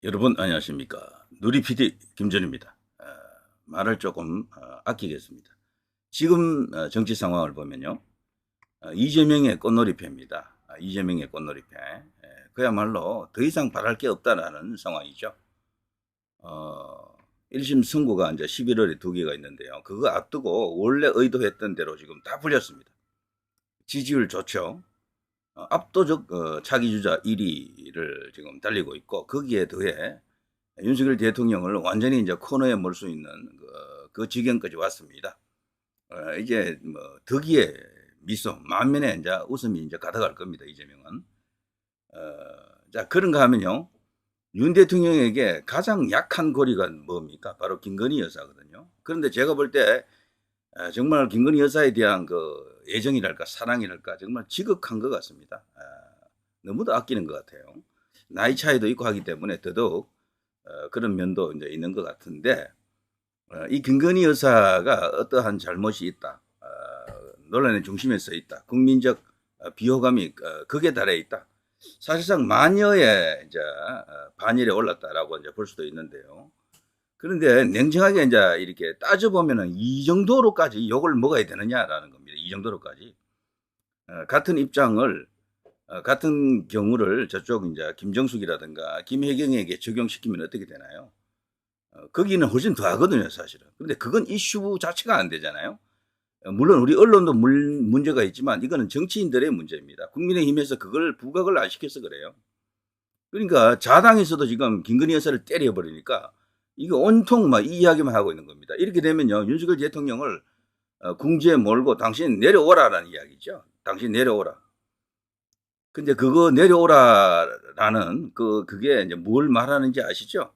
여러분 안녕하십니까. 누리 PD 김전입니다. 말을 조금 아끼겠습니다. 지금 정치 상황을 보면요. 이재명의 꽃놀이패입니다. 이재명의 꽃놀이패. 그야말로 더 이상 바랄 게 없다라는 상황이죠. 어, 1심 선고가 이제 11월에 두 개가 있는데요. 그거 앞두고 원래 의도했던 대로 지금 다 풀렸습니다. 지지율 좋죠. 압도적 차기 주자 1위를 지금 달리고 있고 거기에 더해 윤석열 대통령을 완전히 이제 코너에 몰 수 있는 그 지경까지 왔습니다. 이제 뭐 덕이의 미소, 만면에 이제 웃음이 이제 가득할 겁니다. 이재명은. 어, 자 그런가 하면요. 윤 대통령에게 가장 약한 고리가 뭡니까? 바로 김건희 여사거든요. 그런데 제가 볼 때 정말 김건희 여사에 대한 그 애정이랄까 사랑이랄까 정말 지극한 것 같습니다. 너무도 아끼는 것 같아요. 나이 차이도 있고 하기 때문에 더더욱 그런 면도 이제 있는 것 같은데 이 김건희 여사가 어떠한 잘못이 있다. 논란의 중심에 서 있다. 국민적 비호감이 극에 달해 있다. 사실상 마녀의 이제 반열에 올랐다라고 이제 볼 수도 있는데요. 그런데 냉정하게 이제 이렇게 따져보면은 이 정도로까지 욕을 먹어야 되느냐라는 겁니다. 이 정도로까지. 같은 입장을, 같은 경우를 저쪽 이제 김정숙이라든가 김혜경에게 적용시키면 어떻게 되나요? 거기는 훨씬 더 하거든요, 사실은. 근데 그건 이슈 자체가 안 되잖아요. 물론 우리 언론도 문제가 있지만 이거는 정치인들의 문제입니다. 국민의힘에서 그걸 부각을 안 시켜서 그래요. 그러니까 자당에서도 지금 김건희 여사를 때려버리니까 이거 온통 막 이 이야기만 하고 있는 겁니다. 이렇게 되면요, 윤석열 대통령을 궁지에 몰고 당신 내려오라라는 이야기죠. 당신 내려오라. 근데 그거 내려오라라는 그게 이제 뭘 말하는지 아시죠?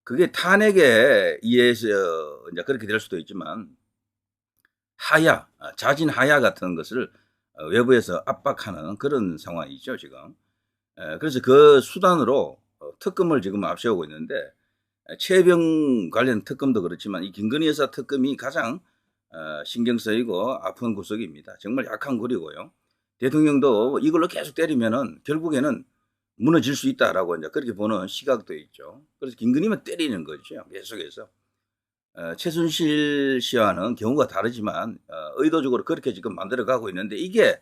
그게 탄핵에 의해서 이제 그렇게 될 수도 있지만 하야, 자진 하야 같은 것을 외부에서 압박하는 그런 상황이죠, 지금. 그래서 그 수단으로 특검을 지금 앞세우고 있는데 최병 관련 특검도 그렇지만 이 김건희 여사 특검이 가장 신경 쓰이고 아픈 구석입니다. 정말 약한 고리고요. 대통령도 이걸로 계속 때리면은 결국에는 무너질 수 있다라고 이제 그렇게 보는 시각도 있죠. 그래서 김건희만 때리는 거죠. 계속해서. 최순실 씨와는 경우가 다르지만 의도적으로 그렇게 지금 만들어가고 있는데 이게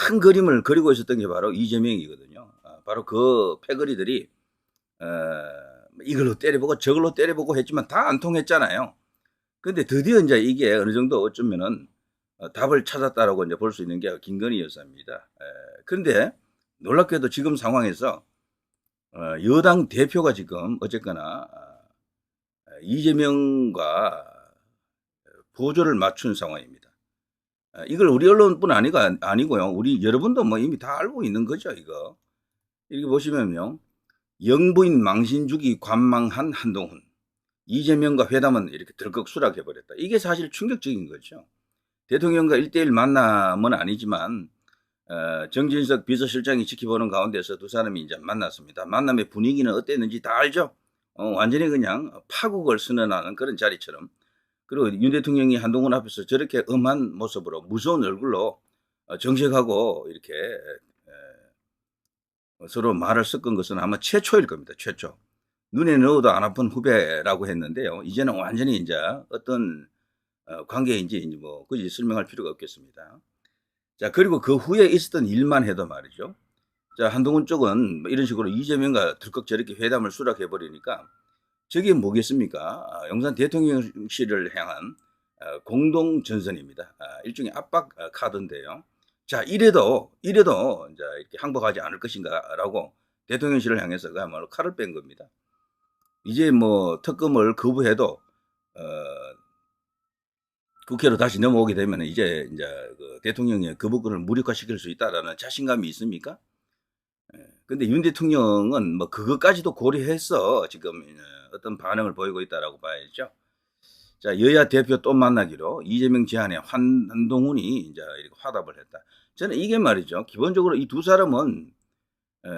큰 그림을 그리고 있었던 게 바로 이재명이거든요. 바로 그 패거리들이 이걸로 때려보고 저걸로 때려보고 했지만 다 안 통했잖아요. 근데 드디어 이제 이게 어느 정도 어쩌면은 답을 찾았다라고 이제 볼 수 있는 게 김건희 여사입니다. 그런데 놀랍게도 지금 상황에서 여당 대표가 지금 어쨌거나 이재명과 보조를 맞춘 상황입니다. 이걸 우리 언론뿐 아니고요. 우리 여러분도 뭐 이미 다 알고 있는 거죠, 이거. 이렇게 보시면요. 영부인 망신주기 관망한 한동훈. 이재명과 회담은 이렇게 덜컥 수락해버렸다. 이게 사실 충격적인 거죠. 대통령과 1대1 만남은 아니지만 정진석 비서실장이 지켜보는 가운데서 두 사람이 이제 만났습니다. 만남의 분위기는 어땠는지 다 알죠? 완전히 그냥 파국을 선언하는 그런 자리처럼. 그리고 윤 대통령이 한동훈 앞에서 저렇게 엄한 모습으로 무서운 얼굴로 정색하고 이렇게 서로 말을 섞은 것은 아마 최초일 겁니다. 최초. 눈에 넣어도 안 아픈 후배라고 했는데요. 이제는 완전히 이제 어떤 관계인지 이제 뭐 굳이 설명할 필요가 없겠습니다. 자, 그리고 그 후에 있었던 일만 해도 말이죠. 자, 한동훈 쪽은 뭐 이런 식으로 이재명과 덜컥 저렇게 회담을 수락해 버리니까 저게 뭐겠습니까? 용산 대통령실을 향한 공동 전선입니다. 일종의 압박 카드인데요. 자, 이래도 이제 이렇게 항복하지 않을 것인가라고 대통령실을 향해서 그야말로 칼을 뺀 겁니다. 이제 뭐 특검을 거부해도 국회로 다시 넘어오게 되면 이제 그 대통령의 거부권을 무력화시킬 수 있다라는 자신감이 있습니까? 근데 윤 대통령은 뭐 그것까지도 고려해서 지금 어떤 반응을 보이고 있다라고 봐야죠. 자, 여야 대표 또 만나기로 이재명 제안에 한동훈이 이제 이렇게 화답을 했다. 저는 이게 말이죠. 기본적으로 이 두 사람은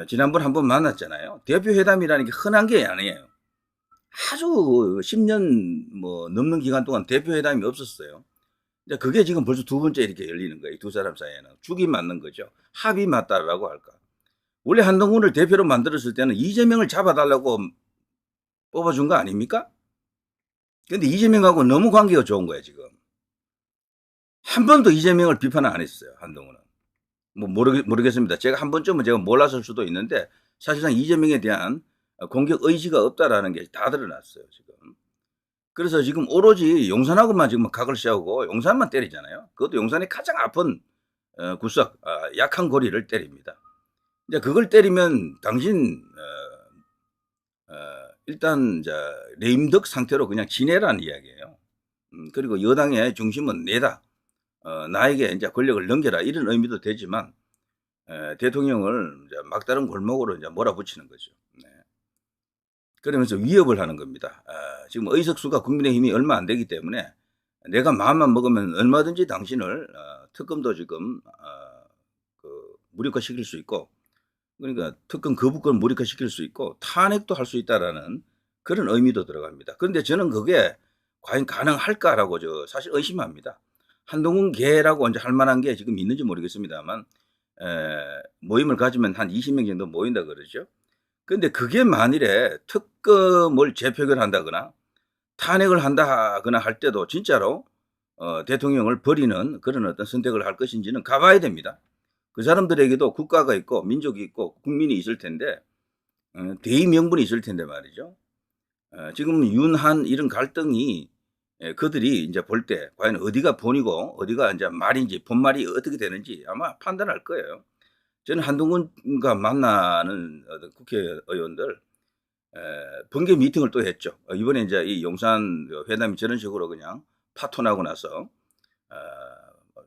지난번 한번 만났잖아요. 대표 회담이라는 게 흔한 게 아니에요. 아주 10년 뭐 넘는 기간 동안 대표 회담이 없었어요. 그게 지금 벌써 두 번째 이렇게 열리는 거예요. 두 사람 사이에는. 죽이 맞는 거죠. 합이 맞다라고 할까. 원래 한동훈을 대표로 만들었을 때는 이재명을 잡아달라고 뽑아준 거 아닙니까? 근데 이재명하고 너무 관계가 좋은 거야, 지금. 한 번도 이재명을 비판을 안 했어요, 한동훈은. 뭐 모르겠습니다. 제가 한 번쯤은 제가 몰랐을 수도 있는데 사실상 이재명에 대한 공격 의지가 없다라는 게 다 드러났어요, 지금. 그래서 지금 오로지 용산하고만 지금 각을 세우고 용산만 때리잖아요. 그것도 용산이 가장 아픈 구석, 약한 고리를 때립니다. 이제 그걸 때리면 당신 일단 레임덕 상태로 그냥 지내라는 이야기예요. 그리고 여당의 중심은 내다. 나에게 이제 권력을 넘겨라 이런 의미도 되지만 대통령을 이제 막다른 골목으로 이제 몰아붙이는 거죠. 네. 그러면서 위협을 하는 겁니다. 지금 의석수가 국민의힘이 얼마 안 되기 때문에 내가 마음만 먹으면 얼마든지 당신을 특검도 지금 무력화시킬 수 있고, 그러니까 특검 거부권 무력화시킬 수 있고 탄핵도 할 수 있다라는 그런 의미도 들어갑니다. 그런데 저는 그게 과연 가능할까라고 사실 의심합니다. 한동훈 계라고 이제 할 만한 게 지금 있는지 모르겠습니다만 모임을 가지면 한 20명 정도 모인다 그러죠. 근데 그게 만일에 특검을 재표결한다거나 탄핵을 한다거나 할 때도 진짜로 대통령을 버리는 그런 어떤 선택을 할 것인지는 가봐야 됩니다. 그 사람들에게도 국가가 있고 민족이 있고 국민이 있을 텐데 대의 명분이 있을 텐데 말이죠. 지금 윤한 이런 갈등이 그들이 이제 볼 때 과연 어디가 본이고 어디가 이제 말인지 본말이 어떻게 되는지 아마 판단할 거예요. 저는 한동훈과 만나는 국회의원들 번개 미팅을 또 했죠. 이번에 이제 이 용산 회담이 저런 식으로 그냥 파토나고 나서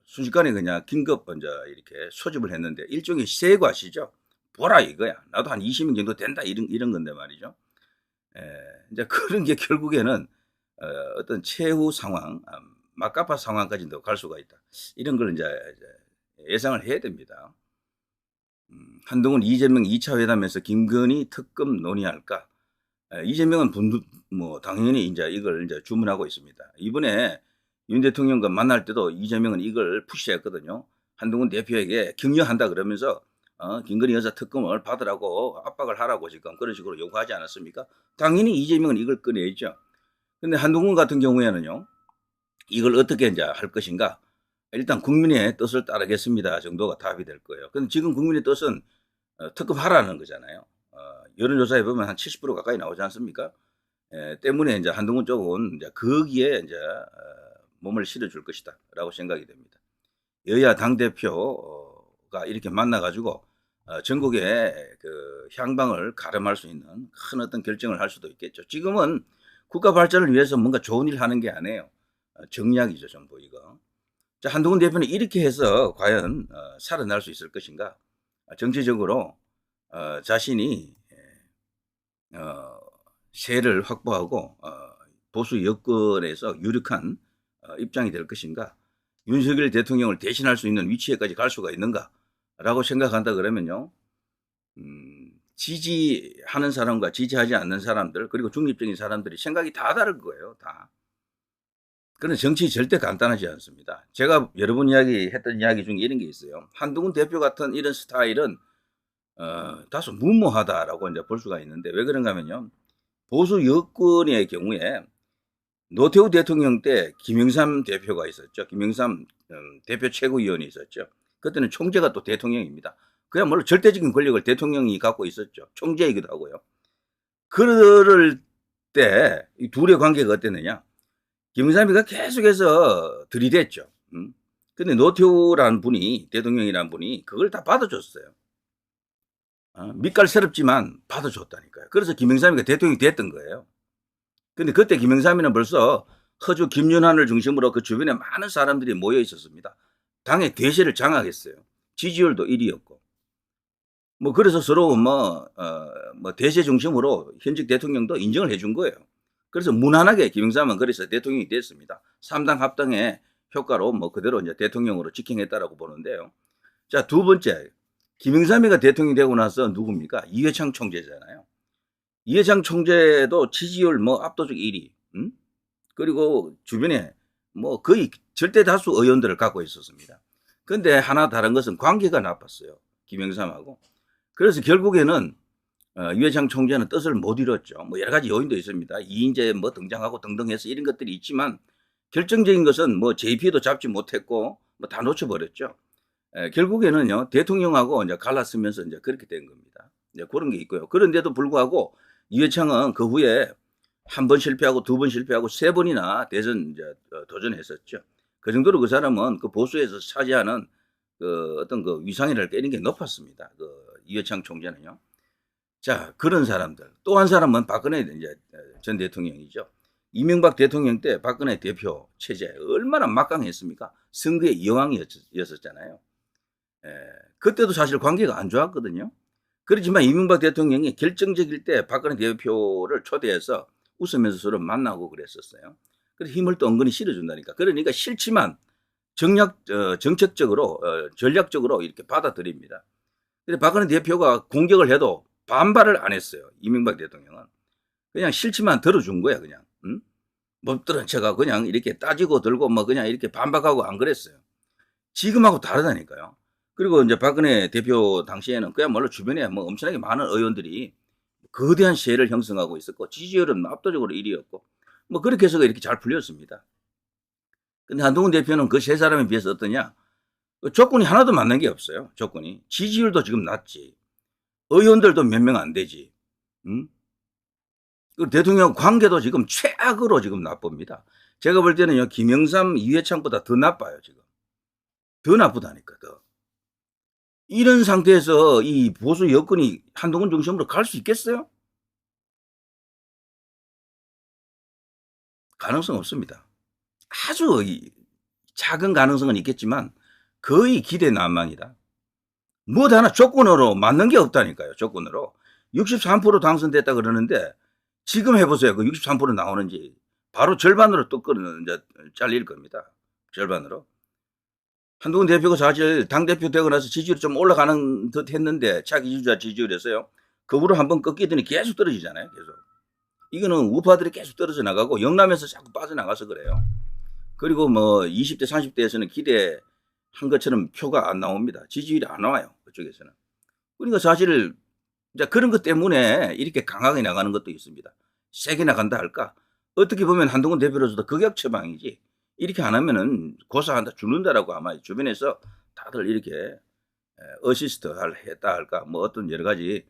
순식간에 그냥 긴급 이제 이렇게 소집을 했는데 일종의 세과시죠. 보라 이거야. 나도 한 20명 정도 된다 이런 건데 말이죠. 이제 그런 게 결국에는 어떤 최후 상황, 막가파 상황까지도 갈 수가 있다. 이런 걸 이제 예상을 해야 됩니다. 한동훈 이재명 2차 회담에서 김건희 특검 논의할까? 이재명은 뭐 당연히 이제 이걸 이제 주문하고 있습니다. 이번에 윤 대통령과 만날 때도 이재명은 이걸 푸시했거든요. 한동훈 대표에게 격려한다 그러면서 김건희 여사 특검을 받으라고 압박을 하라고 지금 그런 식으로 요구하지 않았습니까? 당연히 이재명은 이걸 꺼내죠. 근데 한동훈 같은 경우에는요, 이걸 어떻게 이제 할 것인가? 일단 국민의 뜻을 따르겠습니다 정도가 답이 될 거예요. 근데 지금 국민의 뜻은 특검하라는 거잖아요. 여론조사에 보면 한 70% 가까이 나오지 않습니까? 때문에 이제 한동훈 쪽은 이제 거기에 이제 몸을 실어줄 것이다라고 생각이 됩니다. 여야 당 대표가 이렇게 만나가지고 전국의 그 향방을 가름할 수 있는 큰 어떤 결정을 할 수도 있겠죠. 지금은 국가 발전을 위해서 뭔가 좋은 일 하는 게 아니에요. 정략이죠, 전부 이거. 자, 한동훈 대표는 이렇게 해서 과연 살아날 수 있을 것인가? 정치적으로 자신이 세를 확보하고 보수 여권에서 유력한 입장이 될 것인가? 윤석열 대통령을 대신할 수 있는 위치에까지 갈 수가 있는가라고 생각한다 그러면요. 지지하는 사람과 지지하지 않는 사람들 그리고 중립적인 사람들이 생각이 다 다를 거예요. 다. 그런 정치 절대 간단하지 않습니다. 제가 여러 번 했던 이야기 중에 이런 게 있어요. 한동훈 대표 같은 이런 스타일은 다소 무모하다라고 이제 볼 수가 있는데 왜 그런가 하면요. 보수 여권의 경우에 노태우 대통령 때 김영삼 대표가 있었죠. 김영삼 대표 최고위원이 있었죠. 그때는 총재가 또 대통령입니다. 그야말로 절대적인 권력을 대통령이 갖고 있었죠. 총재이기도 하고요. 그럴 때 이 둘의 관계가 어땠느냐. 김영삼이가 계속해서 들이댔죠. 근데 노태우라는 분이, 대통령이라는 분이 그걸 다 받아줬어요. 밑갈스럽지만 받아줬다니까요. 그래서 김영삼이가 대통령이 됐던 거예요. 근데 그때 김영삼이는 벌써 허주 김윤환을 중심으로 그 주변에 많은 사람들이 모여 있었습니다. 당의 대세를 장악했어요. 지지율도 1위였고. 뭐 그래서 서로 뭐 대세 중심으로 현직 대통령도 인정을 해준 거예요. 그래서 무난하게 김영삼은 그래서 대통령이 됐습니다. 3당 합당의 효과로 뭐 그대로 이제 대통령으로 직행했다라고 보는데요. 자, 두 번째. 김영삼이가 대통령이 되고 나서 누굽니까? 이회창 총재잖아요. 이회창 총재도 지지율 뭐 압도적 1위. 그리고 주변에 뭐 거의 절대 다수 의원들을 갖고 있었습니다. 근데 하나 다른 것은 관계가 나빴어요. 김영삼하고. 그래서 결국에는 이회창 총재는 뜻을 못 이뤘죠. 뭐 여러 가지 요인도 있습니다. 이인재 뭐 등장하고 등등 해서 이런 것들이 있지만 결정적인 것은 뭐 JP도 잡지 못했고 뭐 다 놓쳐버렸죠. 결국에는요, 대통령하고 이제 갈라쓰면서 이제 그렇게 된 겁니다. 이제 그런 게 있고요. 그런데도 불구하고 이회창은 그 후에 한 번 실패하고 두 번 실패하고 세 번이나 대선 이제 도전했었죠. 그 정도로 그 사람은 그 보수에서 차지하는 그 어떤 그 위상이랄까 이런 게 높았습니다. 그 이회창 총재는요. 자, 그런 사람들. 또 한 사람은 박근혜 이제 전 대통령이죠. 이명박 대통령 때 박근혜 대표 체제 얼마나 막강했습니까? 선거의 여왕이었었잖아요. 그때도 사실 관계가 안 좋았거든요. 그렇지만 이명박 대통령이 결정적일 때 박근혜 대표를 초대해서 웃으면서 서로 만나고 그랬었어요. 그래서 힘을 또 은근히 실어준다니까. 그러니까 싫지만 정책적으로, 전략적으로 이렇게 받아들입니다. 근데 박근혜 대표가 공격을 해도 반발을 안 했어요. 이명박 대통령은. 그냥 싫지만 들어준 거야, 그냥. 응? 못 들은 척하고 그냥 이렇게 따지고 들고 뭐 그냥 이렇게 반박하고 안 그랬어요. 지금하고 다르다니까요. 그리고 이제 박근혜 대표 당시에는 그야말로 주변에 뭐 엄청나게 많은 의원들이 거대한 세를 형성하고 있었고 지지율은 압도적으로 1위였고 뭐 그렇게 해서 이렇게 잘 풀렸습니다. 근데 한동훈 대표는 그 세 사람에 비해서 어떠냐? 조건이 하나도 맞는 게 없어요. 조건이. 지지율도 지금 낮지. 의원들도 몇 명 안 되지. 응? 그 대통령 관계도 지금 최악으로 지금 나쁩니다. 제가 볼 때는요, 김영삼, 이회창보다 더 나빠요, 지금. 더 나쁘다니까, 더. 이런 상태에서 이 보수 여권이 한동훈 중심으로 갈 수 있겠어요? 가능성 없습니다. 아주 작은 가능성은 있겠지만 거의 기대 난망이다. 뭐 하나 조건으로 맞는 게 없다니까요. 조건으로. 63% 당선됐다 그러는데 지금 해보세요. 그 63% 나오는지. 바로 절반으로 또 이제 잘릴 겁니다. 절반으로. 한동훈 대표가 사실 당대표 되고 나서 지지율이 좀 올라가는 듯 했는데 차기 지지자 지지율에서요. 그 후로 한번 꺾이더니 계속 떨어지잖아요. 계속. 이거는 우파들이 계속 떨어져 나가고 영남에서 자꾸 빠져나가서 그래요. 그리고 뭐 20대 30대에서는 기대한 것처럼 표가 안 나옵니다. 지지율이 안 나와요. 그쪽에서는. 그러니까 사실 이제 그런 것 때문에 이렇게 강하게 나가는 것도 있습니다. 세게 나간다 할까? 어떻게 보면 한동훈 대표로서도 극약 처방이지. 이렇게 안 하면은 고사한다, 죽는다라고 아마 주변에서 다들 이렇게 어시스트 했다 할까? 뭐 어떤 여러 가지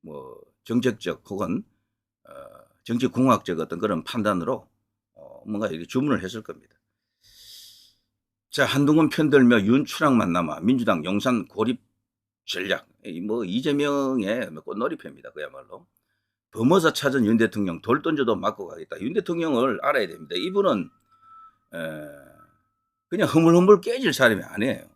뭐 정책적 혹은 정치공학적 어떤 그런 판단으로 뭔가 이렇게 주문을 했을 겁니다. 자, 한동훈 편들며 윤추락만 남아 민주당 용산 고립 전략. 뭐 이재명의 꽃놀이패입니다. 그야말로. 범어사 찾은 윤 대통령 돌 던져도 맞고 가겠다. 윤 대통령을 알아야 됩니다. 이분은 그냥 허물허물 깨질 사람이 아니에요.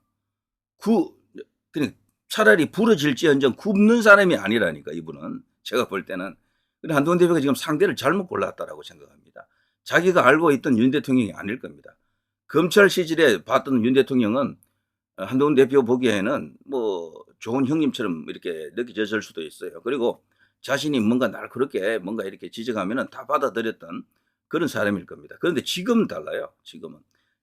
그냥 차라리 부러질지언정 굽는 사람이 아니라니까 이분은. 제가 볼 때는. 근데 한동훈 대표가 지금 상대를 잘못 골랐다라고 생각합니다. 자기가 알고 있던 윤 대통령이 아닐 겁니다. 검찰 시절에 봤던 윤 대통령은 한동훈 대표 보기에는 뭐 좋은 형님처럼 이렇게 느껴졌을 수도 있어요. 그리고 자신이 뭔가 날카롭게 뭔가 이렇게 지적하면은 다 받아들였던 그런 사람일 겁니다. 그런데 지금은 달라요. 지금은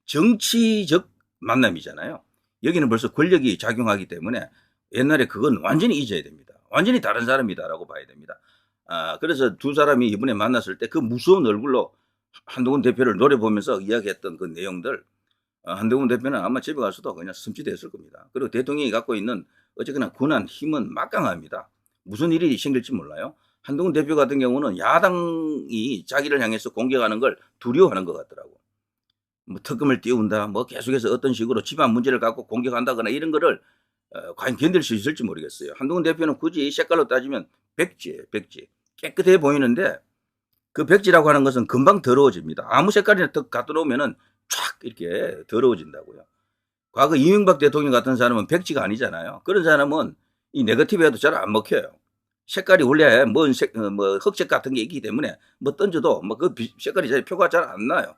정치적 만남이잖아요. 여기는 벌써 권력이 작용하기 때문에 옛날에 그건 완전히 잊어야 됩니다. 완전히 다른 사람이다라고 봐야 됩니다. 그래서 두 사람이 이번에 만났을 때 그 무서운 얼굴로 한동훈 대표를 노려보면서 이야기했던 그 내용들, 한동훈 대표는 아마 집에 가서도 그냥 섬찟했을 겁니다. 그리고 대통령이 갖고 있는 어쨌거나 권한, 힘은 막강합니다. 무슨 일이 생길지 몰라요. 한동훈 대표 같은 경우는 야당이 자기를 향해서 공격하는 걸 두려워하는 것 같더라고. 뭐 특검을 띄운다, 뭐 계속해서 어떤 식으로 집안 문제를 갖고 공격한다거나 이런 거를 과연 견딜 수 있을지 모르겠어요. 한동훈 대표는 굳이 색깔로 따지면 백지예요, 백지. 깨끗해 보이는데 그 백지라고 하는 것은 금방 더러워집니다. 아무 색깔이나 더 갖다 놓으면은 촥 이렇게 더러워진다고요. 과거 이명박 대통령 같은 사람은 백지가 아니잖아요. 그런 사람은 이 네거티브에도 잘 안 먹혀요. 색깔이 원래 뭐 흑색 같은 게 있기 때문에 뭐 던져도 뭐 그 색깔이 잘 표가 잘 안 나요.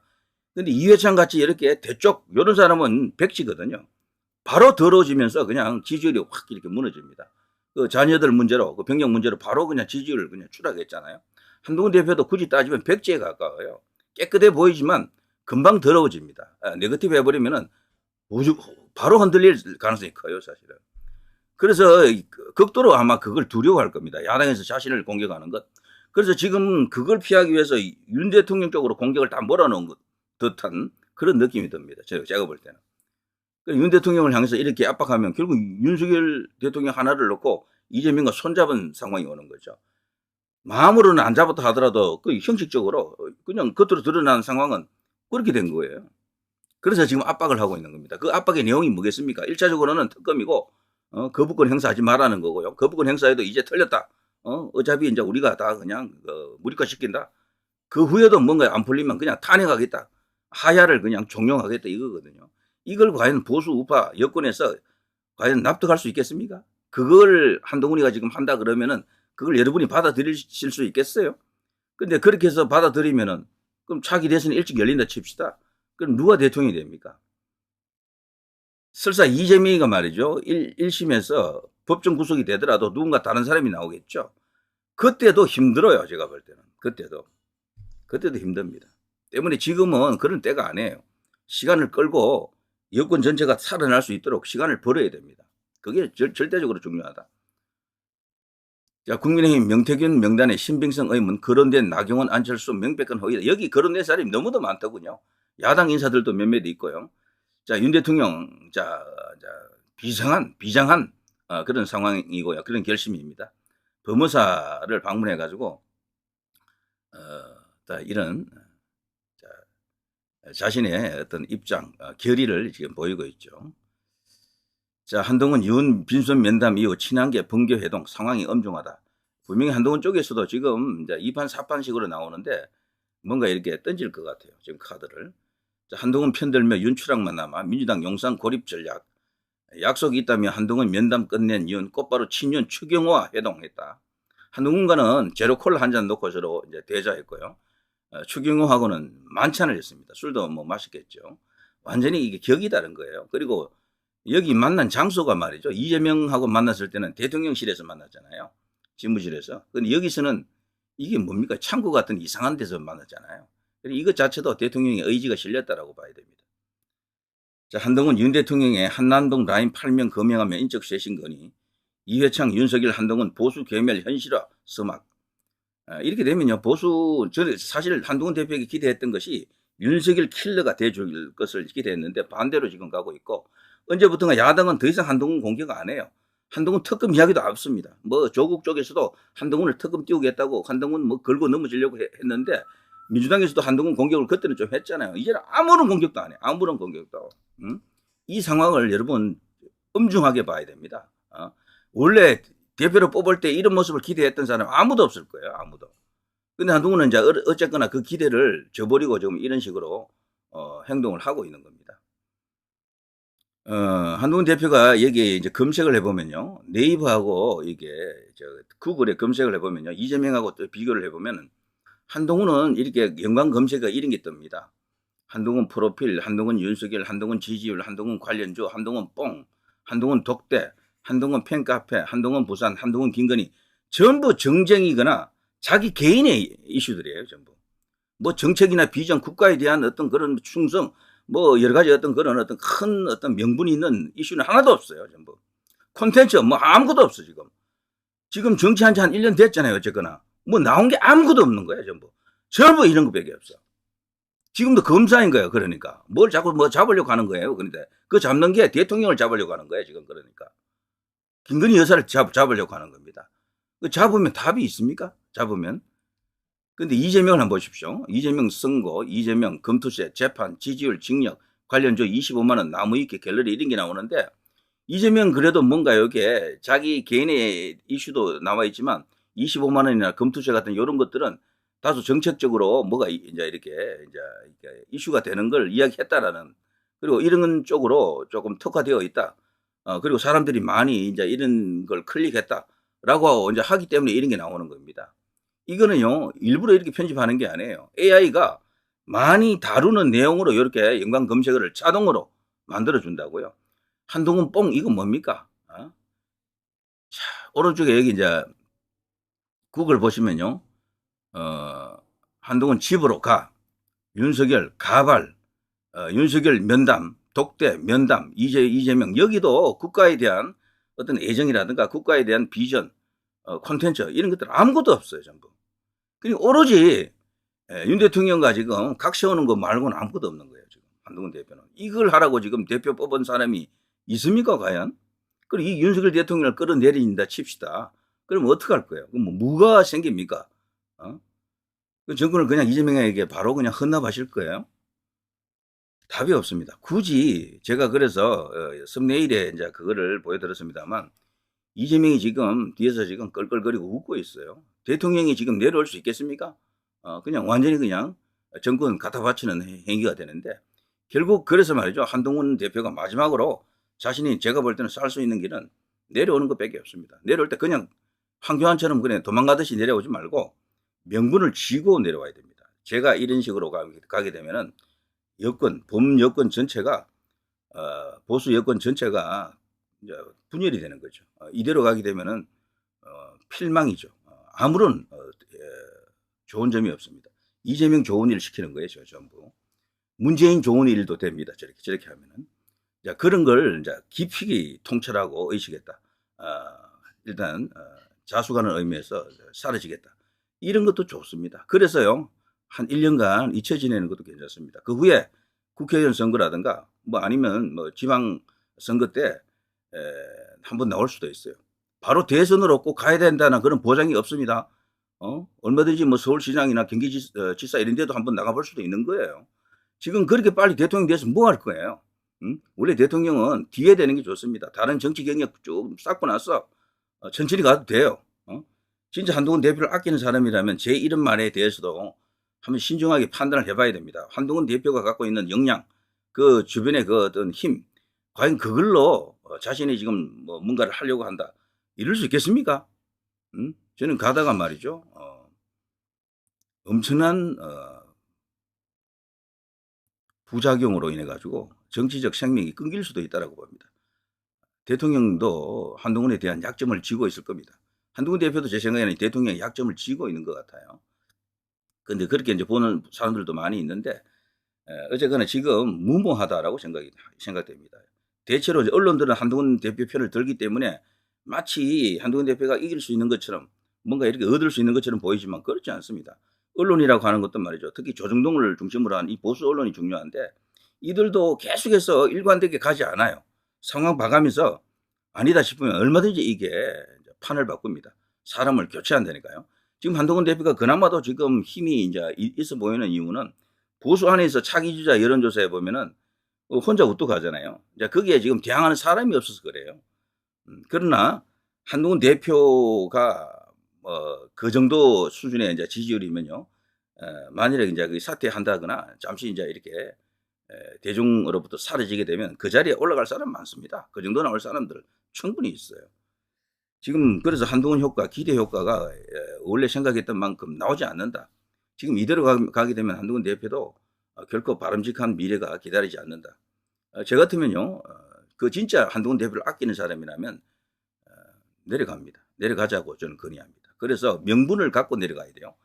근데 이회창 같이 이렇게 대쪽 이런 사람은 백지거든요. 바로 더러워지면서 그냥 지지율이 확 이렇게 무너집니다. 그 자녀들 문제로, 그 병역 문제로 바로 그냥 지지율을 그냥 추락했잖아요. 한동훈 대표도 굳이 따지면 백지에 가까워요. 깨끗해 보이지만 금방 더러워집니다. 네거티브 해버리면은 바로 흔들릴 가능성이 커요, 사실은. 그래서 극도로 아마 그걸 두려워할 겁니다. 야당에서 자신을 공격하는 것. 그래서 지금 그걸 피하기 위해서 윤 대통령 쪽으로 공격을 다 몰아넣은 듯한 그런 느낌이 듭니다. 제가 볼 때는. 윤 대통령을 향해서 이렇게 압박하면 결국 윤석열 대통령 하나를 놓고 이재명과 손잡은 상황이 오는 거죠. 마음으로는 안 잡았다 하더라도 그 형식적으로 그냥 겉으로 드러나는 상황은 그렇게 된 거예요. 그래서 지금 압박을 하고 있는 겁니다. 그 압박의 내용이 뭐겠습니까? 1차적으로는 특검이고 거부권 행사하지 말라는 거고요. 거부권 행사에도 이제 틀렸다. 어차피 이제 우리가 다 그냥 무력화시킨다. 그 후에도 뭔가 안 풀리면 그냥 탄핵하겠다. 하야를 그냥 종용하겠다 이거거든요. 이걸 과연 보수 우파 여권에서 과연 납득할 수 있겠습니까? 그걸 한동훈이가 지금 한다 그러면은 그걸 여러분이 받아들이실 수 있겠어요? 근데 그렇게 해서 받아들이면은 그럼 차기 대선이 일찍 열린다 칩시다. 그럼 누가 대통령이 됩니까? 설사 이재명이가 말이죠. 1심에서 법정 구속이 되더라도 누군가 다른 사람이 나오겠죠. 그때도 힘들어요. 제가 볼 때는. 그때도 힘듭니다. 때문에 지금은 그런 때가 아니에요. 시간을 끌고 여권 전체가 살아날 수 있도록 시간을 벌어야 됩니다. 그게 절대적으로 중요하다. 자, 국민의힘 명태균 명단에 신빙성 의문, 거론된 나경원, 안철수 명백한 허위다. 여기 거론된 사람이 너무도 많더군요. 야당 인사들도 몇몇 있고요. 자, 윤 대통령, 비장한 그런 상황이고요. 그런 결심입니다. 법무사를 방문해가지고, 이런, 자신의 어떤 입장, 결의를 지금 보이고 있죠. 자, 한동훈 윤 빈손 면담 이후 친한계 번개 회동 상황이 엄중하다. 분명히 한동훈 쪽에서도 지금 이제 2판 4판식으로 나오는데 뭔가 이렇게 던질 것 같아요. 지금 카드를. 자, 한동훈 편들며 윤추락만 남아 민주당 용산 고립 전략. 약속이 있다면 한동훈 면담 끝낸 윤 곧바로 친윤 추경호와 회동했다. 한동훈과는 제로콜라 한 잔 놓고 서로 이제 대자했고요. 추경호하고는 만찬을 했습니다. 술도 뭐 마셨겠죠. 완전히 이게 격이 다른 거예요. 그리고 여기 만난 장소가 말이죠. 이재명하고 만났을 때는 대통령실에서 만났잖아요. 집무실에서. 근데 여기서는 이게 뭡니까? 창고 같은 이상한 데서 만났잖아요. 이것 자체도 대통령의 의지가 실렸다라고 봐야 됩니다. 자, 한동훈 윤 대통령의 한남동 라인 8명 검명하며 인적 쇄신 건의. 이회창 윤석열 한동훈 보수 괴멸 현실화 서막. 이렇게 되면요. 저는 사실 한동훈 대표에게 기대했던 것이 윤석열 킬러가 돼줄 것을 기대했는데 반대로 지금 가고 있고, 언제부턴가 야당은 더 이상 한동훈 공격 안 해요. 한동훈 특검 이야기도 없습니다. 뭐 조국 쪽에서도 한동훈을 특검 띄우겠다고 한동훈 뭐 걸고 넘어지려고 했는데, 민주당에서도 한동훈 공격을 그때는 좀 했잖아요. 이제는 아무런 공격도 안 해. 아무런 공격도. 이 상황을 여러분 엄중하게 봐야 됩니다. 원래 대표를 뽑을 때 이런 모습을 기대했던 사람 아무도 없을 거예요. 아무도. 근데 한동훈은 이제 어쨌거나 그 기대를 저버리고 지금 이런 식으로 행동을 하고 있는 겁니다. 한동훈 대표가 여기에 이제 검색을 해보면요. 네이버하고 이게 구글에 검색을 해보면요. 이재명하고 또 비교를 해보면 한동훈은 이렇게 연관 검색어 이런 게 뜹니다. 한동훈 프로필, 한동훈 윤석열, 한동훈 지지율, 한동훈 관련주, 한동훈 뽕, 한동훈 독대, 한동훈 팬카페, 한동훈 부산, 한동훈 김건희. 전부 정쟁이거나 자기 개인의 이슈들이에요. 전부. 뭐 정책이나 비전, 국가에 대한 어떤 그런 충성, 뭐 여러 가지 어떤 그런 어떤 큰 어떤 명분이 있는 이슈는 하나도 없어요. 전부. 콘텐츠 뭐 아무것도 없어 지금. 지금 정치한 지 한 1년 됐잖아요. 어쨌거나. 뭐 나온 게 아무것도 없는 거예요. 전부 이런 거밖에 없어. 지금도 검사인 거예요. 그러니까. 뭘 자꾸 뭐 잡으려고 하는 거예요. 그런데 그 잡는 게 대통령을 잡으려고 하는 거예요. 지금 그러니까. 김건희 여사를 잡으려고 하는 겁니다. 그 잡으면 답이 있습니까? 잡으면. 근데 이재명을 한번 보십시오. 이재명 선고, 이재명 검투세, 재판, 지지율, 징역, 관련조 25만 원, 나무위키, 갤러리 이런 게 나오는데, 이재명 그래도 뭔가 여기에 자기 개인의 이슈도 나와 있지만 25만 원이나 검투세 같은 이런 것들은 다소 정책적으로 뭐가 이제 이렇게 이슈가 되는 걸 이야기했다라는, 그리고 이런 쪽으로 조금 특화되어 있다. 그리고 사람들이 많이 이제 이런 걸 클릭했다라고 이제 하기 때문에 이런 게 나오는 겁니다. 이거는요, 일부러 이렇게 편집하는 게 아니에요. AI가 많이 다루는 내용으로 이렇게 연관 검색어를 자동으로 만들어준다고요. 한동훈 뽕, 이거 뭡니까? 자, 오른쪽에 여기 이제 구글 보시면요. 한동훈 집으로 가. 윤석열 가발. 윤석열 면담. 독대 면담. 이재명. 여기도 국가에 대한 어떤 애정이라든가 국가에 대한 비전, 콘텐츠 이런 것들 아무것도 없어요, 전부. 그리고 오로지 윤 대통령과 지금 각 세우는 거 말고는 아무것도 없는 거예요, 지금 한동훈 대표는. 이걸 하라고 지금 대표 뽑은 사람이 있습니까, 과연? 그리고 이 윤석열 대통령을 끌어내린다 칩시다. 그럼 어떡할 거예요? 그럼 뭐가 생깁니까? 그 정권을 그냥 이재명에게 바로 그냥 헌납하실 거예요? 답이 없습니다. 굳이 제가 그래서 썸네일에 이제 그거를 보여드렸습니다만 이재명이 지금 뒤에서 지금 껄껄거리고 웃고 있어요. 대통령이 지금 내려올 수 있겠습니까? 그냥 완전히 그냥 정권 갖다 바치는 행위가 되는데 결국 그래서 말이죠. 한동훈 대표가 마지막으로 자신이 제가 볼 때는 살 수 있는 길은 내려오는 것밖에 없습니다. 내려올 때 그냥 황교안처럼 그냥 도망가듯이 내려오지 말고 명분을 쥐고 내려와야 됩니다. 제가 이런 식으로 가게 되면은 여권, 범여권 전체가 보수 여권 전체가 이제 분열이 되는 거죠. 이대로 가게 되면은 필망이죠. 아무런 좋은 점이 없습니다. 이재명 좋은 일 시키는 거예요, 전부. 문재인 좋은 일도 됩니다. 저렇게 하면은. 자, 그런 걸 이제 깊이 통찰하고 의식했다. 일단 자수가는 의미에서 사라지겠다. 이런 것도 좋습니다. 그래서요, 한 1년간 잊혀 지내는 것도 괜찮습니다. 그 후에 국회의원 선거라든가 뭐 아니면 뭐 지방 선거 때 한번 나올 수도 있어요. 바로 대선으로 꼭 가야 된다는 그런 보장이 없습니다. 얼마든지 뭐 서울시장이나 경기지사 이런 데도 한번 나가볼 수도 있는 거예요. 지금 그렇게 빨리 대통령 돼서 뭐 할 거예요? 원래 대통령은 뒤에 되는 게 좋습니다. 다른 정치 경력 쭉 쌓고 나서 천천히 가도 돼요. 진짜 한동훈 대표를 아끼는 사람이라면 제 이런 말에 대해서도 한번 신중하게 판단을 해봐야 됩니다. 한동훈 대표가 갖고 있는 역량, 그 주변의 그 어떤 힘, 과연 그걸로 자신이 지금 뭐 뭔가를 하려고 한다. 이럴 수 있겠습니까? 저는 가다가 말이죠. 엄청난 부작용으로 인해 가지고 정치적 생명이 끊길 수도 있다고 봅니다. 대통령도 한동훈에 대한 약점을 쥐고 있을 겁니다. 한동훈 대표도 제 생각에는 대통령의 약점을 쥐고 있는 것 같아요. 근데 그렇게 이제 보는 사람들도 많이 있는데, 어쨌거나 지금 무모하다라고 생각됩니다. 대체로 이제 언론들은 한동훈 대표 편을 들기 때문에 마치 한동훈 대표가 이길 수 있는 것처럼 뭔가 이렇게 얻을 수 있는 것처럼 보이지만 그렇지 않습니다. 언론이라고 하는 것도 말이죠. 특히 조중동을 중심으로 한 이 보수 언론이 중요한데 이들도 계속해서 일관되게 가지 않아요. 상황 봐가면서 아니다 싶으면 얼마든지 이게 판을 바꿉니다. 사람을 교체한다니까요. 지금 한동훈 대표가 그나마도 지금 힘이 이제 있어 보이는 이유는 보수 안에서 차기 주자 여론조사에 보면은 혼자 우뚝하잖아요. 이제 거기에 지금 대항하는 사람이 없어서 그래요. 그러나 한동훈 대표가 그 정도 수준의 이제 지지율이면요. 만일에 이제 그 사퇴한다거나 잠시 이제 이렇게 대중으로부터 사라지게 되면 그 자리에 올라갈 사람 많습니다. 그 정도 나올 사람들 충분히 있어요. 지금 그래서 한동훈 효과, 기대 효과가 원래 생각했던 만큼 나오지 않는다. 지금 이대로 가게 되면 한동훈 대표도 결코 바람직한 미래가 기다리지 않는다. 저 같으면요, 그 진짜 한동훈 대표를 아끼는 사람이라면 내려갑니다. 내려가자고 저는 건의합니다. 그래서 명분을 갖고 내려가야 돼요.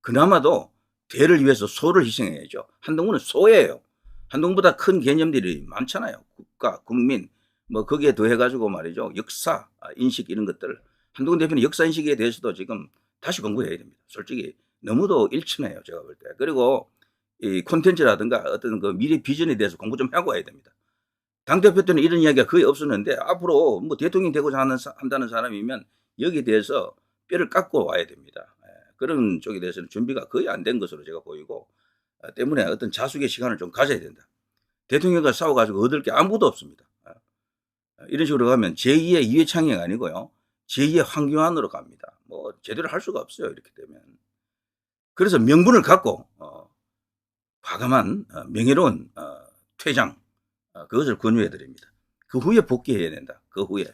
그나마도 대를 위해서 소를 희생해야죠. 한동훈은 소예요. 한동훈보다 큰 개념들이 많잖아요. 국가, 국민, 뭐 거기에 더해가지고 말이죠. 역사, 인식 이런 것들. 한동훈 대표는 역사 인식에 대해서도 지금 다시 공부해야 됩니다. 솔직히 너무도 일천해요. 제가 볼 때. 그리고 이 콘텐츠라든가 어떤 그 미래 비전에 대해서 공부 좀 하고 와야 됩니다. 당대표 때는 이런 이야기가 거의 없었는데 앞으로 뭐 대통령 되고자 한다는 사람이면 여기에 대해서 뼈를 깎고 와야 됩니다. 그런 쪽에 대해서는 준비가 거의 안 된 것으로 제가 보이고 때문에 어떤 자숙의 시간을 좀 가져야 된다. 대통령과 싸워가지고 얻을 게 아무것도 없습니다. 이런 식으로 가면 제2의 이회창이 아니고요. 제2의 황교안으로 갑니다. 뭐 제대로 할 수가 없어요. 이렇게 되면. 그래서 명분을 갖고 과감한 명예로운 퇴장 그것을 권유해 드립니다. 그 후에 복귀해야 된다. 그 후에.